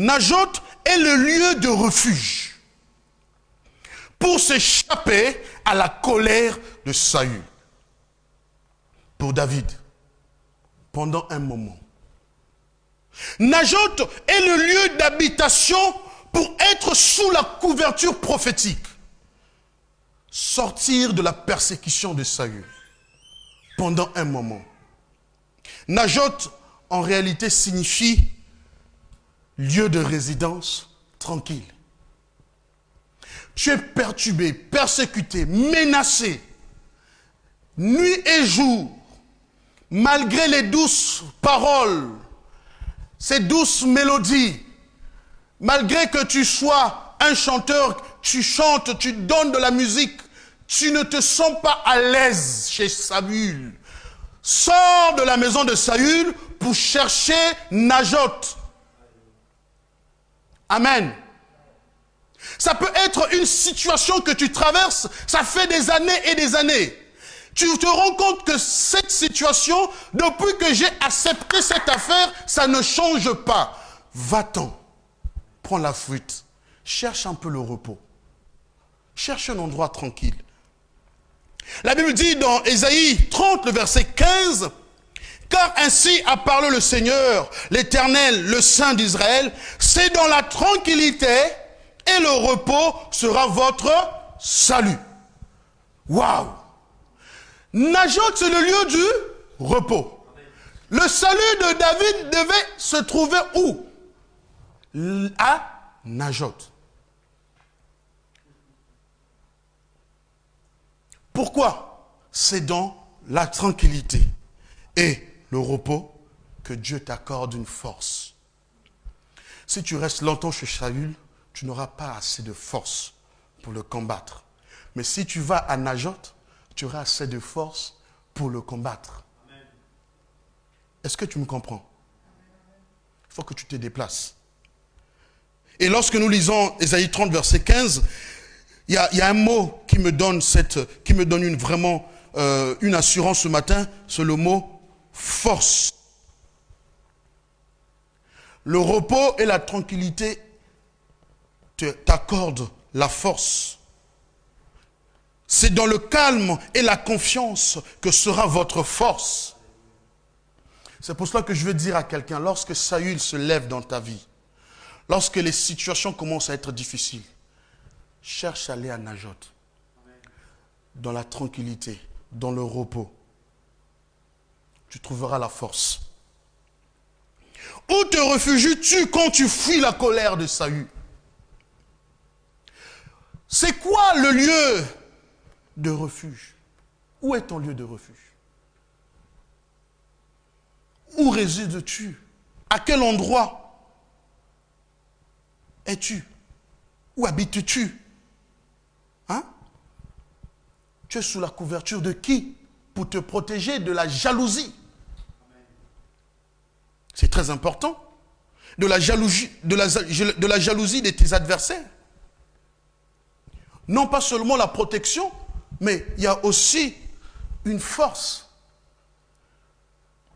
Najot est le lieu de refuge pour s'échapper à la colère de Saül. Pour David, pendant un moment. Najot est le lieu d'habitation pour être sous la couverture prophétique. Sortir de la persécution de Saül pendant un moment. Najot, en réalité, signifie lieu de résidence tranquille. Tu es perturbé, persécuté, menacé, nuit et jour, malgré les douces paroles, ces douces mélodies, malgré que tu sois un chanteur, tu chantes, tu donnes de la musique, tu ne te sens pas à l'aise chez Saül. Sors de la maison de Saül pour chercher Najot. Amen. Ça peut être une situation que tu traverses, ça fait des années et des années. Tu te rends compte que cette situation, depuis que j'ai accepté cette affaire, ça ne change pas. Va-t'en, prends la fuite, cherche un peu le repos. Cherche un endroit tranquille. La Bible dit dans Ésaïe 30, le verset 15, « Car ainsi a parlé le Seigneur, l'Éternel, le Saint d'Israël, c'est dans la tranquillité et le repos sera votre salut. » Waouh! Najot, c'est le lieu du repos. Le salut de David devait se trouver où? À Najot. Pourquoi? C'est dans la tranquillité et le repos que Dieu t'accorde une force. Si tu restes longtemps chez Saül, tu n'auras pas assez de force pour le combattre. Mais si tu vas à Najot, tu auras assez de force pour le combattre. Est-ce que tu me comprends? Il faut que tu te déplaces. Et lorsque nous lisons Ésaïe 30, verset 15, il y a un mot qui me donne une assurance ce matin, c'est le mot force. Le repos et la tranquillité t'accordent la force. C'est dans le calme et la confiance que sera votre force. C'est pour cela que je veux dire à quelqu'un, lorsque Saül se lève dans ta vie, lorsque les situations commencent à être difficiles, cherche à aller à Najot, dans la tranquillité, dans le repos. Tu trouveras la force. Où te réfugies-tu quand tu fuis la colère de Saül? C'est quoi le lieu de refuge? Où est ton lieu de refuge? Où résides-tu? À quel endroit es-tu? Où habites-tu? Hein? Tu es sous la couverture de qui? Pour te protéger de la jalousie. C'est très important. De la jalousie de tes adversaires. Non pas seulement la protection, mais il y a aussi une force.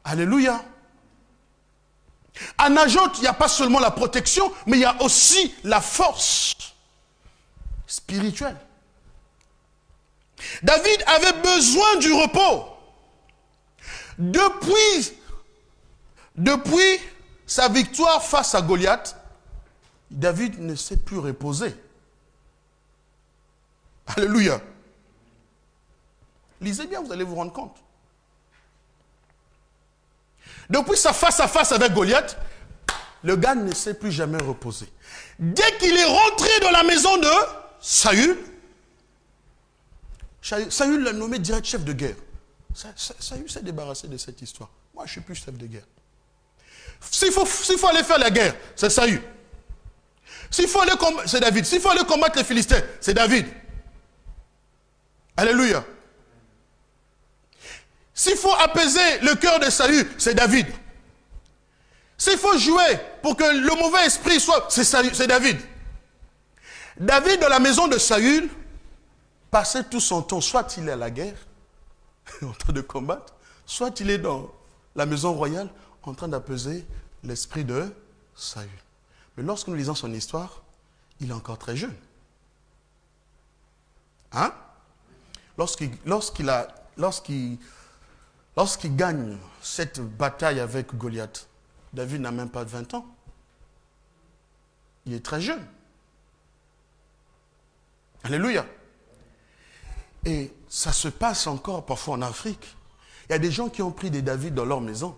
Alléluia. À Najot, il n'y a pas seulement la protection, mais il y a aussi la force spirituelle. David avait besoin du repos. Depuis sa victoire face à Goliath, David ne s'est plus reposé. Alléluia. Lisez bien, vous allez vous rendre compte. Depuis sa face-à-face avec Goliath, le gars ne s'est plus jamais reposé. Dès qu'il est rentré dans la maison de Saül, Saül l'a nommé direct chef de guerre. Saül s'est débarrassé de cette histoire. Moi, je ne suis plus chef de guerre. S'il faut aller faire la guerre, c'est Saül. S'il faut aller combattre, c'est David. S'il faut aller combattre les Philistins, c'est David. Alléluia. S'il faut apaiser le cœur de Saül, c'est David. S'il faut jouer pour que le mauvais esprit soit, c'est David. David, dans la maison de Saül, passait tout son temps, soit il est à la guerre, en train de combattre, soit il est dans la maison royale, en train d'apaiser l'esprit de Saül. Mais lorsque nous lisons son histoire, il est encore très jeune. Hein? Lorsqu'il gagne cette bataille avec Goliath, David n'a même pas 20 ans. Il est très jeune. Alléluia. Et ça se passe encore parfois en Afrique. Il y a des gens qui ont pris des David dans leur maison.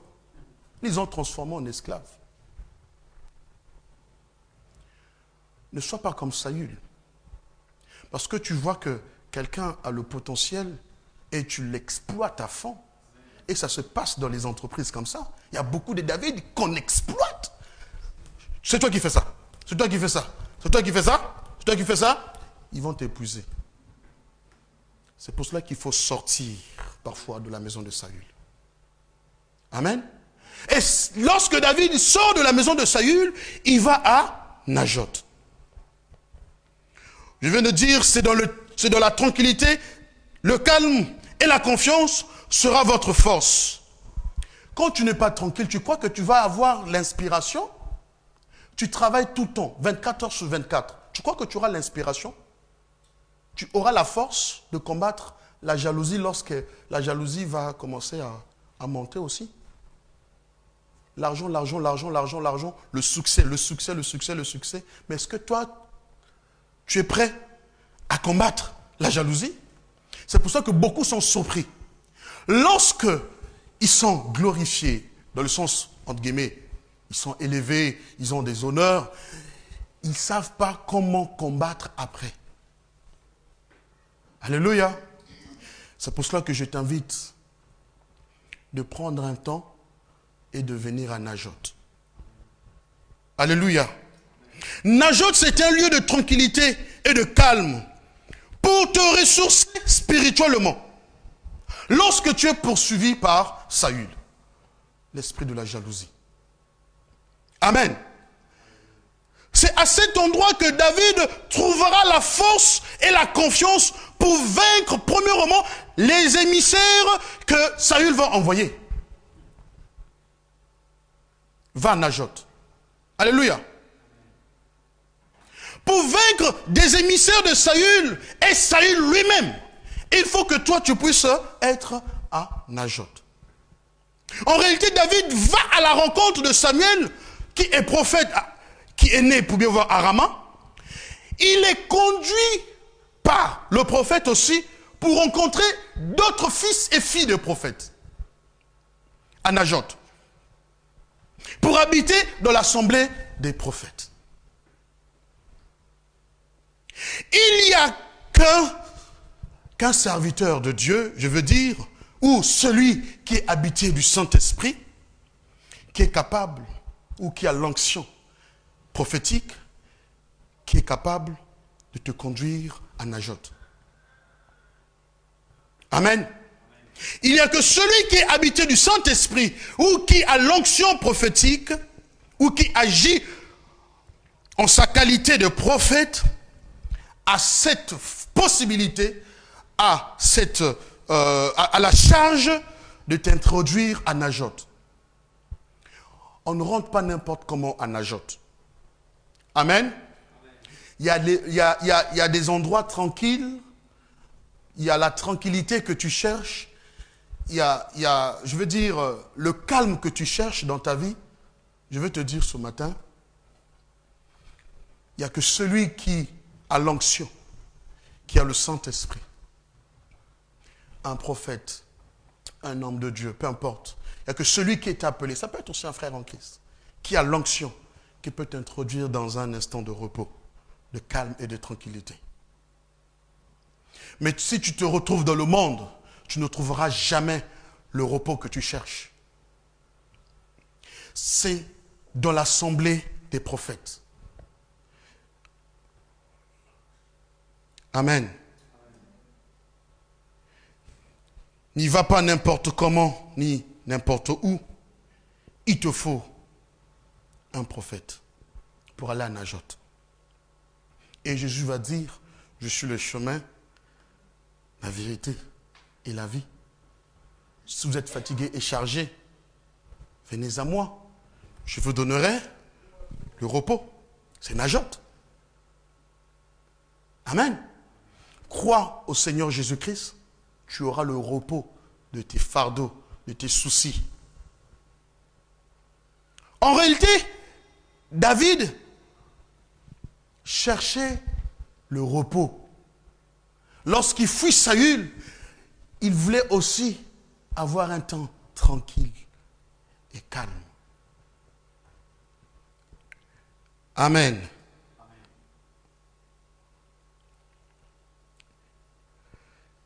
Ils ont transformé en esclaves. Ne sois pas comme Saül. Parce que tu vois que quelqu'un a le potentiel et tu l'exploites à fond. Et ça se passe dans les entreprises comme ça. Il y a beaucoup de David qu'on exploite. C'est toi qui fais ça. C'est toi qui fais ça. C'est toi qui fais ça. C'est toi qui fais ça. Ils vont t'épuiser. C'est pour cela qu'il faut sortir parfois de la maison de Saül. Amen. Et lorsque David sort de la maison de Saül, il va à Najoth. Je viens de dire, c'est dans la tranquillité, le calme et la confiance sera votre force. Quand tu n'es pas tranquille, tu crois que tu vas avoir l'inspiration? Tu travailles tout le temps, 24 heures sur 24. Tu crois que tu auras l'inspiration? Tu auras la force de combattre la jalousie lorsque la jalousie va commencer à monter aussi? L'argent, l'argent, l'argent, l'argent, l'argent, le succès, le succès, le succès, le succès. Mais est-ce que toi, tu es prêt à combattre la jalousie? C'est pour ça que beaucoup sont surpris. Lorsque ils sont glorifiés, dans le sens, entre guillemets, ils sont élevés, ils ont des honneurs, ils ne savent pas comment combattre après. Alléluia. C'est pour cela que je t'invite de prendre un temps et de venir à Najoth. Alléluia. Najoth, c'est un lieu de tranquillité et de calme pour te ressourcer spirituellement. Lorsque tu es poursuivi par Saül, l'esprit de la jalousie. Amen. C'est à cet endroit que David trouvera la force et la confiance pour vaincre, premièrement, les émissaires que Saül va envoyer. Va à Najoth. Alléluia. Pour vaincre des émissaires de Saül et Saül lui-même, il faut que toi tu puisses être à Najoth. En réalité, David va à la rencontre de Samuel, qui est prophète, qui est né, pour bien voir, à Rama. Il est conduit par le prophète aussi pour rencontrer d'autres fils et filles de prophètes à Najoth, pour habiter dans l'assemblée des prophètes. Il n'y a qu'un serviteur de Dieu, je veux dire, ou celui qui est habité du Saint-Esprit, qui est capable, ou qui a l'onction prophétique, qui est capable de te conduire à Najoth. Amen. Il n'y a que celui qui est habité du Saint-Esprit, ou qui a l'onction prophétique, ou qui agit en sa qualité de prophète, a cette possibilité, à la charge de t'introduire à Najoth. On ne rentre pas n'importe comment à Najoth. Amen. Il y a des endroits tranquilles. Il y a la tranquillité que tu cherches. Il y a, je veux dire, le calme que tu cherches dans ta vie. Je veux te dire ce matin, il n'y a que celui qui a l'onction, qui a le Saint-Esprit, un prophète, un homme de Dieu, peu importe. Il n'y a que celui qui est appelé, ça peut être aussi un frère en Christ, qui a l'onction, qui peut t'introduire dans un instant de repos, de calme et de tranquillité. Mais si tu te retrouves dans le monde, tu ne trouveras jamais le repos que tu cherches. C'est dans l'assemblée des prophètes. Amen. N'y va pas n'importe comment, ni n'importe où. Il te faut un prophète pour aller à Najoth. Et Jésus va dire, je suis le chemin, la vérité et la vie. Si vous êtes fatigué et chargé, venez à moi. Je vous donnerai le repos. C'est Najot. Amen. Crois au Seigneur Jésus-Christ, tu auras le repos de tes fardeaux, de tes soucis. En réalité, David cherchait le repos. Lorsqu'il fuit Saül, il voulait aussi avoir un temps tranquille et calme. Amen.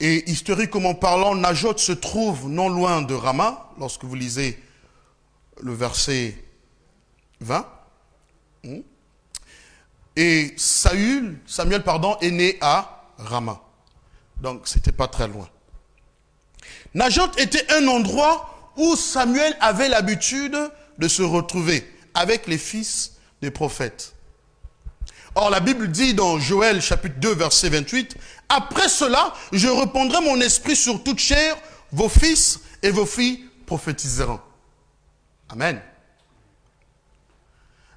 Et historiquement parlant, Najot se trouve non loin de Rama, lorsque vous lisez le verset 20. Et Samuel, est né à Rama. Donc, ce n'était pas très loin. Najot était un endroit où Samuel avait l'habitude de se retrouver avec les fils des prophètes. Or, la Bible dit dans Joël chapitre 2, verset 28, « Après cela, je répandrai mon esprit sur toute chair, vos fils et vos filles prophétiseront. » Amen.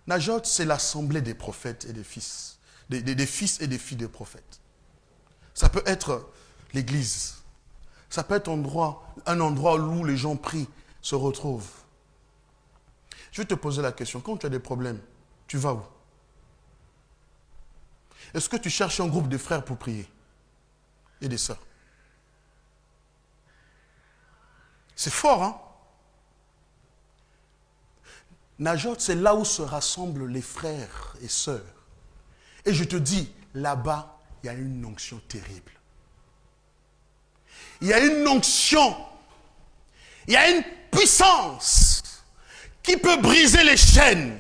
Najot, c'est l'assemblée des prophètes et des fils, des fils et des filles des prophètes. Ça peut être l'église. Ça peut être un endroit où les gens prient, se retrouvent. Je vais te poser la question, quand tu as des problèmes, tu vas où? Est-ce que tu cherches un groupe de frères pour prier? Et des sœurs? C'est fort, hein? Najot, c'est là où se rassemblent les frères et sœurs. Et je te dis, là-bas, il y a une onction terrible. Il y a une onction, il y a une puissance qui peut briser les chaînes.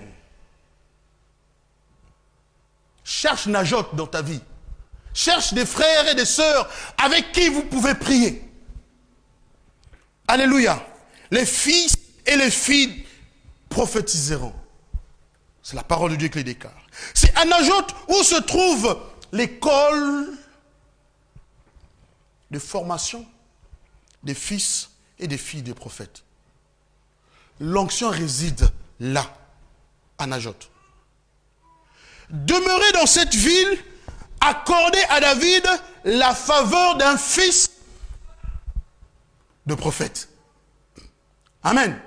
Cherche Najot dans ta vie. Cherche des frères et des sœurs avec qui vous pouvez prier. Alléluia. Les fils et les filles prophétiseront. C'est la parole de Dieu qui les déclare. C'est à Najot où se trouve l'école de formation des fils et des filles des prophètes. L'onction réside là, à Najot. Demeurer dans cette ville accordait à David la faveur d'un fils de prophète. Amen.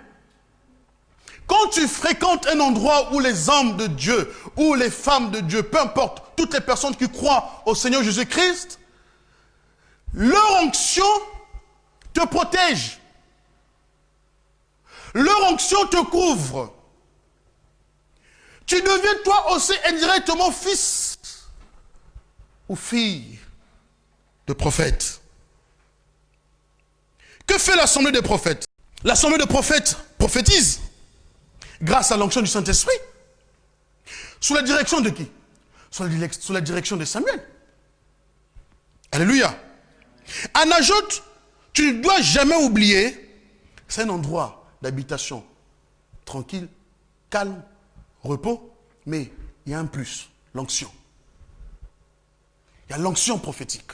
Quand tu fréquentes un endroit où les hommes de Dieu, ou les femmes de Dieu, peu importe, toutes les personnes qui croient au Seigneur Jésus-Christ, leur onction te protège. Leur onction te couvre. Tu deviens toi aussi indirectement fils ou fille de prophète. Que fait l'assemblée des prophètes? L'assemblée des prophètes prophétise grâce à l'onction du Saint-Esprit. Sous la direction de qui? Sous la direction de Samuel. Alléluia. À Najot, tu ne dois jamais oublier, c'est un endroit d'habitation tranquille, calme, repos, mais il y a un plus, l'onction. Il y a l'onction prophétique.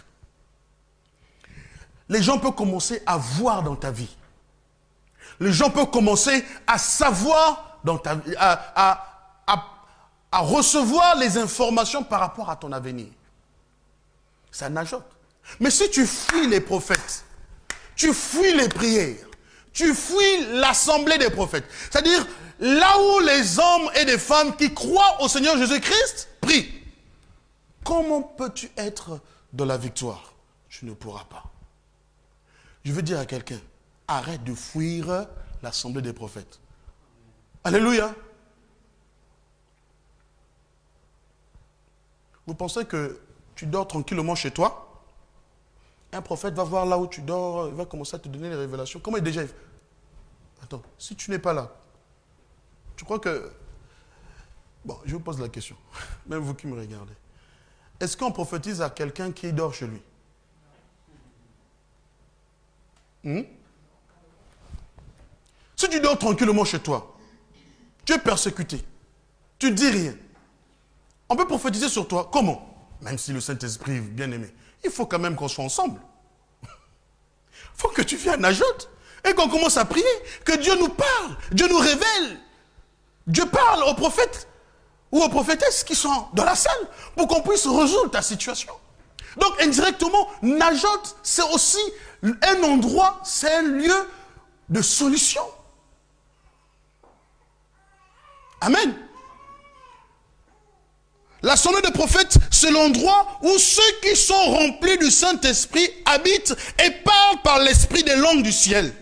Les gens peuvent commencer à voir dans ta vie. Les gens peuvent commencer à savoir dans ta vie, à recevoir les informations par rapport à ton avenir. C'est un Najot. Mais si tu fuis les prophètes, tu fuis les prières, tu fuis l'assemblée des prophètes, c'est-à-dire là où les hommes et les femmes qui croient au Seigneur Jésus-Christ prient, comment peux-tu être dans la victoire? Tu ne pourras pas. Je veux dire à quelqu'un, arrête de fuir l'assemblée des prophètes. Alléluia. Vous pensez que tu dors tranquillement chez toi? Un prophète va voir là où tu dors, il va commencer à te donner les révélations. Comment il déjà... Attends, si tu n'es pas là, tu crois que... Bon, je vous pose la question, même vous qui me regardez. Est-ce qu'on prophétise à quelqu'un qui dort chez lui? Si tu dors tranquillement chez toi, tu es persécuté, tu ne dis rien. On peut prophétiser sur toi. Comment? Même si le Saint-Esprit est bien aimé. Il faut quand même qu'on soit ensemble. Il faut que tu viennes à Najot et qu'on commence à prier. Que Dieu nous parle, Dieu nous révèle. Dieu parle aux prophètes ou aux prophétesses qui sont dans la salle pour qu'on puisse résoudre ta situation. Donc indirectement, Najot, c'est aussi un endroit, c'est un lieu de solution. Amen. L'assemblée des prophètes, c'est l'endroit où ceux qui sont remplis du Saint-Esprit habitent et parlent par l'esprit des langues du ciel.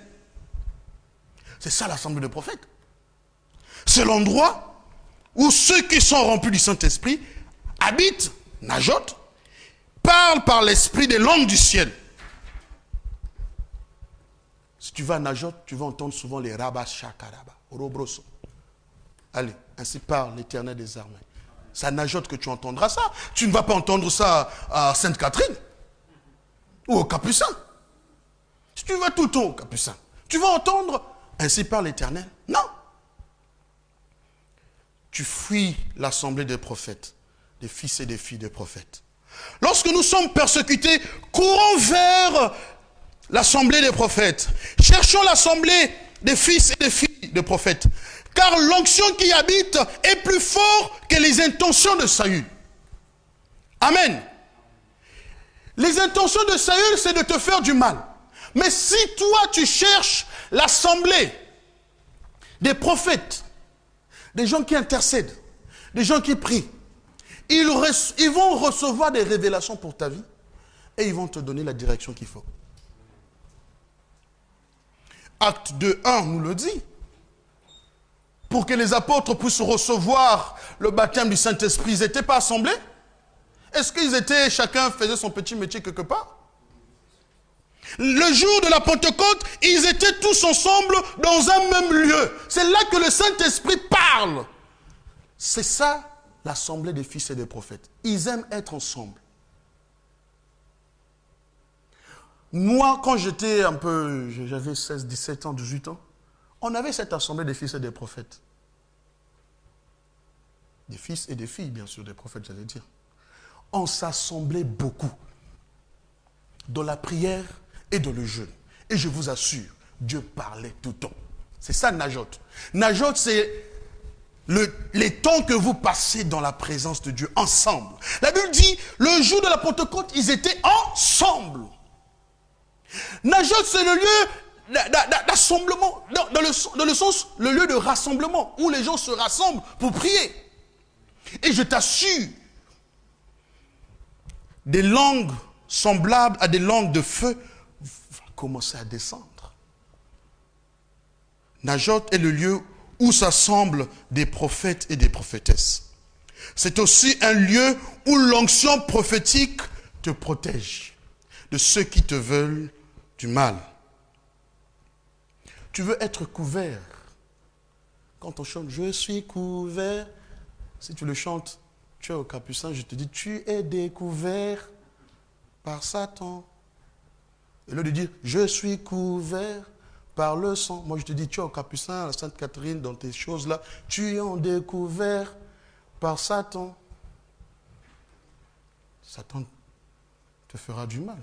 C'est ça l'assemblée des prophètes. C'est l'endroit où ceux qui sont remplis du Saint-Esprit habitent, Najot, parlent par l'esprit des langues du ciel. Si tu vas à Najot, tu vas entendre souvent les Rabba Shakaraba, Orobroso. Allez, ainsi parle l'Éternel des armées. C'est à Najot que tu entendras ça. Tu ne vas pas entendre ça à Sainte-Catherine ou au Capucin. Si tu vas tout le temps au Capucin, tu vas entendre ainsi parle l'Éternel. Non. Tu fuis l'assemblée des prophètes, des fils et des filles des prophètes. Lorsque nous sommes persécutés, courons vers l'assemblée des prophètes. Cherchons l'assemblée des fils et des filles des prophètes. Car l'onction qui y habite est plus forte que les intentions de Saül. Amen. Les intentions de Saül, c'est de te faire du mal. Mais si toi, tu cherches l'assemblée des prophètes, des gens qui intercèdent, des gens qui prient, ils vont recevoir des révélations pour ta vie et ils vont te donner la direction qu'il faut. Acte 2:1 nous le dit. Pour que les apôtres puissent recevoir le baptême du Saint-Esprit, ils n'étaient pas assemblés? Est-ce qu'ils étaient, chacun faisait son petit métier quelque part? Le jour de la Pentecôte, ils étaient tous ensemble dans un même lieu. C'est là que le Saint-Esprit parle. C'est ça, l'assemblée des fils et des prophètes. Ils aiment être ensemble. Moi, quand j'étais un peu, j'avais 16, 17 ans, 18 ans, on avait cette assemblée des fils et des prophètes. Des fils et des filles, bien sûr, des prophètes, j'allais dire. On s'assemblait beaucoup. Dans la prière et dans le jeûne. Et je vous assure, Dieu parlait tout le temps. C'est ça, Najot. Najot, c'est les temps que vous passez dans la présence de Dieu, ensemble. La Bible dit, le jour de la Pentecôte, ils étaient ensemble. Najot, c'est le lieu d'assemblement, dans le sens, le lieu de rassemblement, où les gens se rassemblent pour prier. Et je t'assure, des langues semblables à des langues de feu vont commencer à descendre. Najot est le lieu où s'assemblent des prophètes et des prophétesses. C'est aussi un lieu où l'onction prophétique te protège de ceux qui te veulent du mal. Tu veux être couvert. Quand on chante, je suis couvert. Si tu le chantes, tu es au Capucin, je te dis, tu es découvert par Satan. Et là de dire, je suis couvert par le sang. Moi je te dis, tu es au Capucin, à la Sainte Catherine, dans tes choses-là, tu es en découvert par Satan. Satan te fera du mal.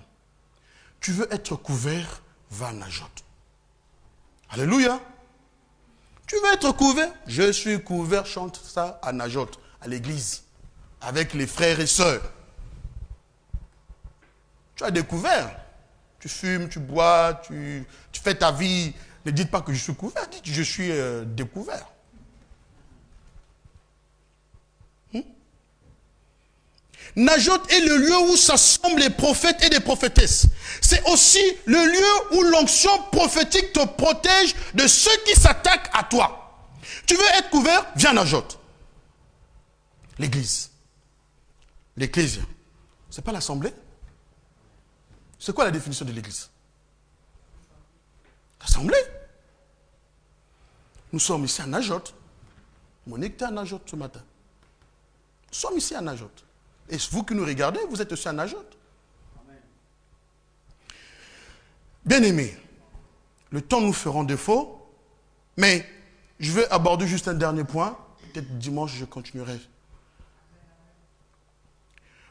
Tu veux être couvert, va à Najot. Alléluia. Tu veux être couvert? Je suis couvert, chante ça à Najot, à l'église, avec les frères et sœurs. Tu as découvert. Tu fumes, tu bois, tu fais ta vie. Ne dites pas que je suis couvert, dites je suis découvert. Najot est le lieu où s'assemblent les prophètes et les prophétesses. C'est aussi le lieu où l'onction prophétique te protège de ceux qui s'attaquent à toi. Tu veux être couvert? Viens à Najot. L'église. L'ecclésia. Ce n'est pas l'assemblée. C'est quoi la définition de l'église? L'assemblée. Nous sommes ici à Najot. Monique était à Najot ce matin. Nous sommes ici à Najot. Et vous qui nous regardez, vous êtes aussi à Najot. Bien-aimés, le temps nous fera défaut, mais je vais aborder juste un dernier point. Peut-être dimanche, je continuerai.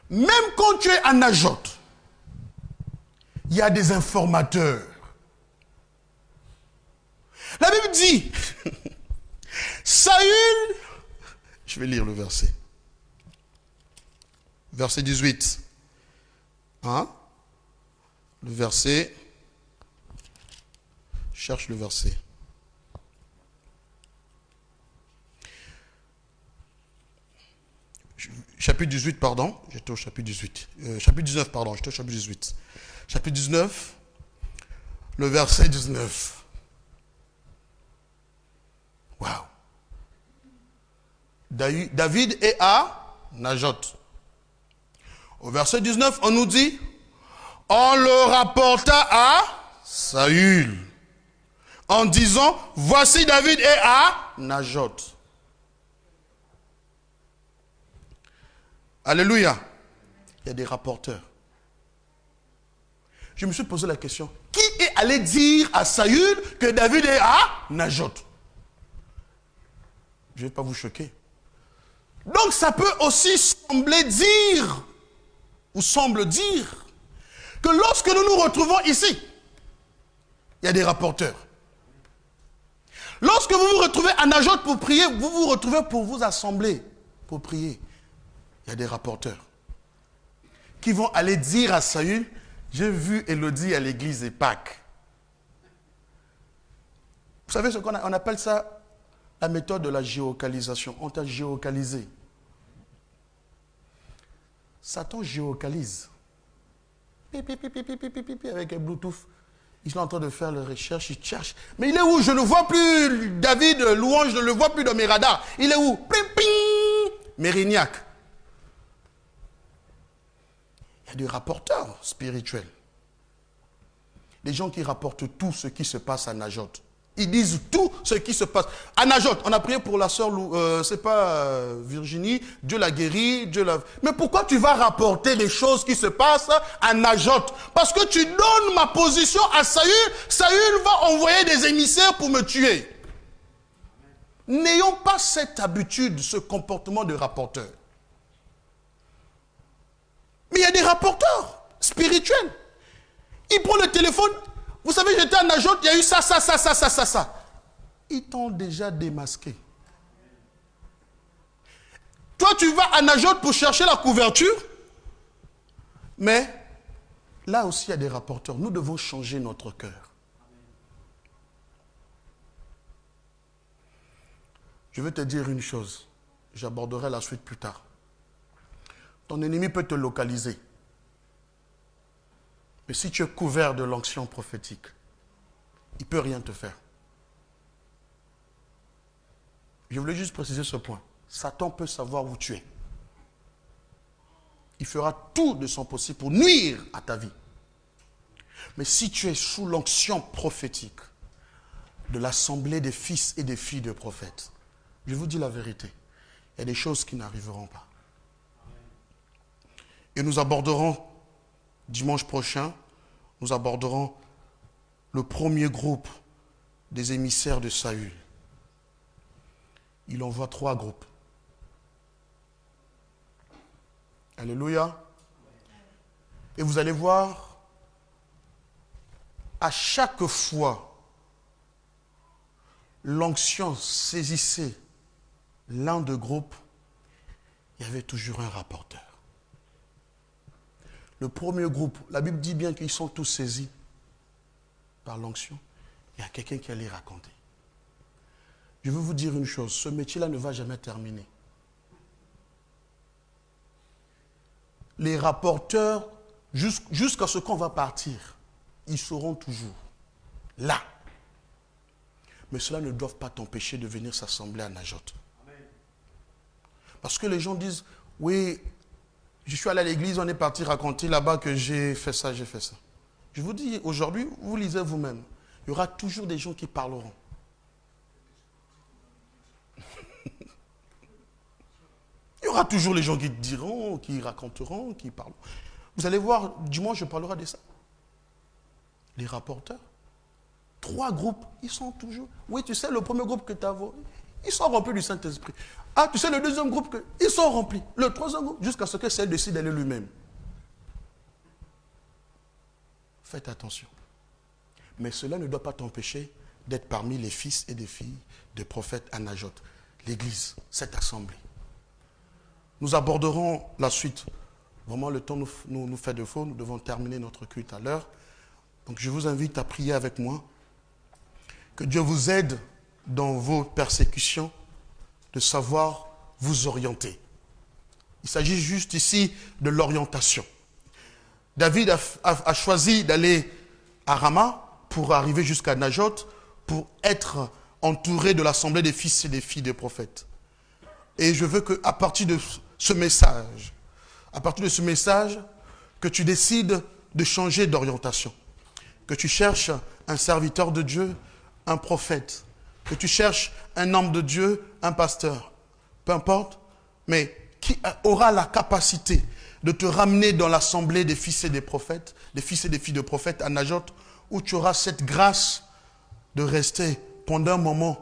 Même quand tu es à Najot, il y a des informateurs. La Bible dit, Saül, je Je vais lire le verset. Verset 18. Hein? Le verset. Je cherche le verset. Chapitre 18, pardon. J'étais au chapitre 18. Chapitre 19, pardon. J'étais au chapitre 18. Chapitre 19, le verset 19. Waouh. David est à Najot. Au verset 19, on nous dit, on le rapporta à Saül, en disant, voici David est à Najot. Alléluia. Il y a des rapporteurs. Je me suis posé la question, qui est allé dire à Saül que David est à Najot? Je ne vais pas vous choquer. Donc ça peut aussi sembler dire, ou semble dire, que lorsque nous nous retrouvons ici, il y a des rapporteurs. Lorsque vous vous retrouvez à Najot pour prier, vous vous retrouvez pour vous assembler, pour prier. Il y a des rapporteurs qui vont aller dire à Saül, j'ai vu Élodie à l'église des Pâques. Vous savez ce qu'on appelle ça, la méthode de la géolocalisation. On t'a géolocalisé. Satan géolocalise. Avec un Bluetooth. Il est en train de faire les recherches, il cherche. Mais il est où? Je ne vois plus David, Louange, je ne le vois plus dans mes radars. Il est où? Mérignac. Il y a des rapporteurs spirituels. Des gens qui rapportent tout ce qui se passe à Najot. Ils disent tout ce qui se passe. À Najot, on a prié pour la sœur, c'est pas Virginie, Dieu l'a guérie, Dieu l'a... Mais pourquoi tu vas rapporter les choses qui se passent à Najot? Parce que tu donnes ma position à Saül, Saül va envoyer des émissaires pour me tuer. N'ayons pas cette habitude, ce comportement de rapporteur. Mais il y a des rapporteurs spirituels. Ils prennent le téléphone. Vous savez, j'étais à Najot, il y a eu ça. Ils t'ont déjà démasqué. Toi, tu vas à Najot pour chercher la couverture. Mais là aussi, il y a des rapporteurs. Nous devons changer notre cœur. Je vais te dire une chose. J'aborderai la suite plus tard. Ton ennemi peut te localiser. Mais si tu es couvert de l'onction prophétique, il ne peut rien te faire. Je voulais juste préciser ce point. Satan peut savoir où tu es. Il fera tout de son possible pour nuire à ta vie. Mais si tu es sous l'onction prophétique de l'assemblée des fils et des filles de prophètes, je vous dis la vérité, il y a des choses qui n'arriveront pas. Et nous aborderons, dimanche prochain, nous aborderons le premier groupe des émissaires de Saül. Il envoie 3 groupes. Alléluia. Et vous allez voir, à chaque fois, l'onction saisissait l'un des groupes, il y avait toujours un rapporteur. Le premier groupe, la Bible dit bien qu'ils sont tous saisis par l'onction. Il y a quelqu'un qui allait raconter. Je veux vous dire une chose, ce métier-là ne va jamais terminer. Les rapporteurs, jusqu'à ce qu'on va partir, ils seront toujours là. Mais cela ne doit pas t'empêcher de venir s'assembler à Najot. Parce que les gens disent, oui, je suis allé à l'église, on est parti raconter là-bas que j'ai fait ça, j'ai fait ça. Je vous dis, aujourd'hui, vous lisez vous-même. Il y aura toujours des gens qui parleront. Il y aura toujours les gens qui diront, qui raconteront, qui parleront. Vous allez voir, dimanche, je parlerai de ça. Les rapporteurs. 3 groupes, ils sont toujours... Oui, tu sais, le premier groupe que tu as vu, ils sont remplis du Saint-Esprit. Ah, tu sais, le deuxième groupe, ils sont remplis. Le troisième groupe, jusqu'à ce que celle décide d'aller lui-même. Faites attention. Mais cela ne doit pas t'empêcher d'être parmi les fils et des filles des prophètes à Najot. L'église, cette assemblée. Nous aborderons la suite. Vraiment, le temps nous fait défaut. Nous devons terminer notre culte à l'heure. Donc, je vous invite à prier avec moi. Que Dieu vous aide dans vos persécutions de savoir vous orienter. Il s'agit juste ici de l'orientation. David a choisi d'aller à Rama pour arriver jusqu'à Najot, pour être entouré de l'assemblée des fils et des filles des prophètes. Et je veux qu'à partir de ce message, que tu décides de changer d'orientation. Que tu cherches un serviteur de Dieu, un prophète. Que tu cherches un homme de Dieu, un pasteur. Peu importe, mais qui aura la capacité de te ramener dans l'assemblée des fils et des prophètes, des fils et des filles de prophètes à Najot, où tu auras cette grâce de rester pendant un moment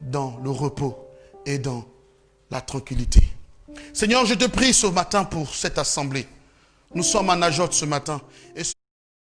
dans le repos et dans la tranquillité. Seigneur, je te prie ce matin pour cette assemblée. Nous sommes à Najot ce matin. Et